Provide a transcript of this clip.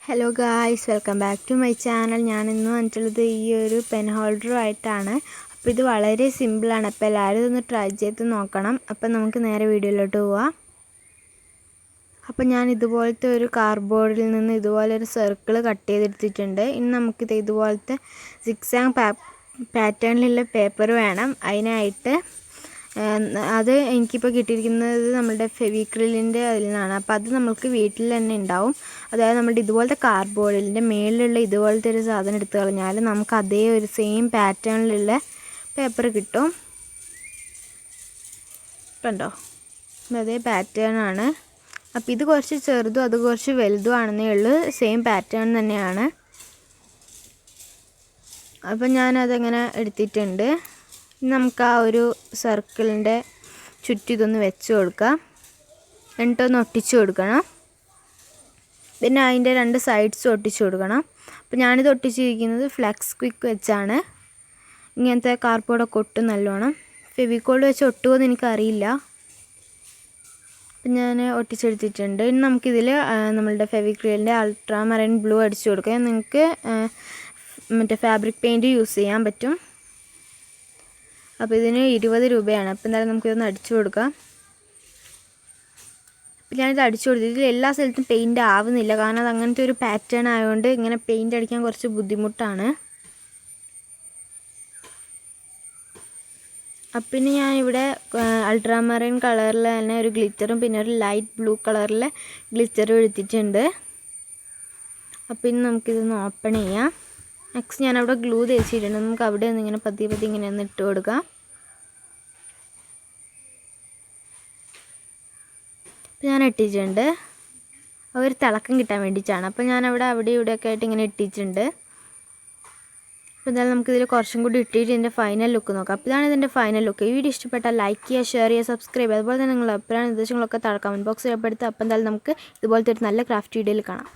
Hello guys, welcome back to my channel. ഞാൻ ഇന്ന് വന്നിട്ടുള്ളത് ഈ ഒരു പെൻ ഹോൾഡറുമായിട്ടാണ്. അപ്പോൾ ഇത് വളരെ സിമ്പിളാണ്. അപ്പോൾ എല്ലാവരും ഇതൊന്ന് ട്രൈ ചെയ്ത് നോക്കണം. അപ്പോൾ നമുക്ക് നേരെ വീഡിയോയിലോട്ട് പോവാം. അപ്പോൾ ഞാൻ ഇതുപോലത്തെ ഒരു കാർഡ്ബോർഡിൽ നിന്ന് ഇതുപോലൊരു സർക്കിൾ കട്ട് ചെയ്തെടുത്തിട്ടുണ്ട്. ഇനി നമുക്കിത് ഇതുപോലത്തെ സിക്സാങ് പാറ്റേണിലുള്ള പേപ്പർ വേണം. അതിനായിട്ട് അത് എനിക്കിപ്പോൾ കിട്ടിയിരിക്കുന്നത് നമ്മുടെ ഫെവിക്രിലിൻ്റെ അതിൽ നിന്നാണ്. അപ്പോൾ അത് നമുക്ക് വീട്ടിൽ തന്നെ ഉണ്ടാവും. അതായത് നമ്മുടെ ഇതുപോലത്തെ കാർഡ്ബോർഡിൻ്റെ മേളിലുള്ള ഇതുപോലത്തെ ഒരു സാധനം എടുത്തു കളഞ്ഞാൽ നമുക്ക് അതേ ഒരു സെയിം പാറ്റേണിലുള്ള പേപ്പർ കിട്ടും. കണ്ടോ, അതേ പാറ്റേണാണ്. അപ്പോൾ ഇത് കുറച്ച് ചെറുതും അത് കുറച്ച് വലുതും ആണെന്നേ ഉള്ളൂ. സെയിം പാറ്റേൺ തന്നെയാണ്. അപ്പം ഞാനതങ്ങനെ എടുത്തിട്ടുണ്ട്. നമുക്ക് ആ ഒരു സർക്കിളിൻ്റെ ചുറ്റും ഇതൊന്ന് വെച്ച് കൊടുക്കാം. എന്നിട്ടൊന്ന് ഒട്ടിച്ച് കൊടുക്കണം. പിന്നെ അതിൻ്റെ രണ്ട് സൈഡ്സും ഒട്ടിച്ച് കൊടുക്കണം. അപ്പോൾ ഞാനിത് ഒട്ടിച്ചിരിക്കുന്നത് ഫ്ലെക്സ് ക്വിക്ക് വെച്ചാണ്. ഇങ്ങനത്തെ കാർഡ്ബോർഡൊക്കെ ഒട്ടും നല്ലോണം. ഫെവിക്കോൾ വെച്ച് ഒട്ടുമോയെന്ന് എനിക്കറിയില്ല. അപ്പം ഞാൻ ഒട്ടിച്ചെടുത്തിട്ടുണ്ട്. ഇനി നമുക്കിതിൽ നമ്മളുടെ ഫെവിക്രിലിൻ്റെ അൾട്രാ മറൈൻ ബ്ലൂ അടിച്ചു കൊടുക്കാം. നിങ്ങൾക്ക് മറ്റേ ഫാബ്രിക് പെയിൻറ്റ് യൂസ് ചെയ്യാൻ പറ്റും. അപ്പോൾ ഇതിന് 20 രൂപയാണ്. അപ്പോൾ എന്തായാലും നമുക്കിതൊന്ന് അടിച്ചു കൊടുക്കാം. അപ്പോൾ ഞാനിത് അടിച്ചു കൊടുത്തിട്ട് എല്ലാ സ്ഥലത്തും പെയിൻറ്റ് ആവുന്നില്ല. കാരണം അത് അങ്ങനത്തെ ഒരു പാറ്റേൺ ആയതുകൊണ്ട് ഇങ്ങനെ പെയിൻറ്റ് അടിക്കാൻ കുറച്ച് ബുദ്ധിമുട്ടാണ്. അപ്പം പിന്നെ ഞാനിവിടെ അൾട്രാമറൈൻ കളറിൽ തന്നെ ഒരു ഗ്ലിറ്ററും പിന്നെ ഒരു ലൈറ്റ് ബ്ലൂ കളറിലെ ഗ്ലിറ്ററും എടുത്തിട്ടുണ്ട്. അപ്പം ഇനി നമുക്കിതൊന്ന് ഓപ്പൺ ചെയ്യാം. നെക്സ്റ്റ് ഞാനവിടെ ഗ്ലൂ തേച്ചിട്ടുണ്ട്. നമുക്ക് അവിടെ ഒന്ന് ഇങ്ങനെ പതിയെ ഇങ്ങനെ ഒന്ന് ഇട്ട് കൊടുക്കാം. അപ്പോൾ ഞാൻ ഇട്ടിട്ടുണ്ട്. ഒരു തിളക്കം കിട്ടാൻ വേണ്ടിയിട്ടാണ്. അപ്പോൾ ഞാനവിടെ അവിടെ ഇവിടെയൊക്കെ ആയിട്ട് ഇങ്ങനെ ഇട്ടിട്ടുണ്ട്. അപ്പോൾ എന്തായാലും നമുക്കിതിൽ കുറച്ചും കൂടി ഇട്ടിട്ട് ഇതിൻ്റെ ഫൈനൽ ലുക്ക് നോക്കാം. അപ്പോൾ ഇതാണ് ഇതിൻ്റെ ഫൈനൽ ലുക്ക്. ഈ വീഡിയോ ഇഷ്ടപ്പെട്ടാൽ ലൈക്ക് ചെയ്യുക, ഷെയർ ചെയ്യുക, സബ്സ്ക്രൈബ് ചെയ്യുക. അതുപോലെ തന്നെ നിങ്ങളുടെ അഭിപ്രായ നിർദ്ദേശങ്ങളൊക്കെ താഴെ കമൻറ്റ് ബോക്സിൽ ഏർപ്പെടുത്തുക. അപ്പോൾ എന്തായാലും നമുക്ക് ഇതുപോലത്തെ ഒരു നല്ല ക്രാഫ്റ്റ് വീഡിയോയിൽ കാണാം.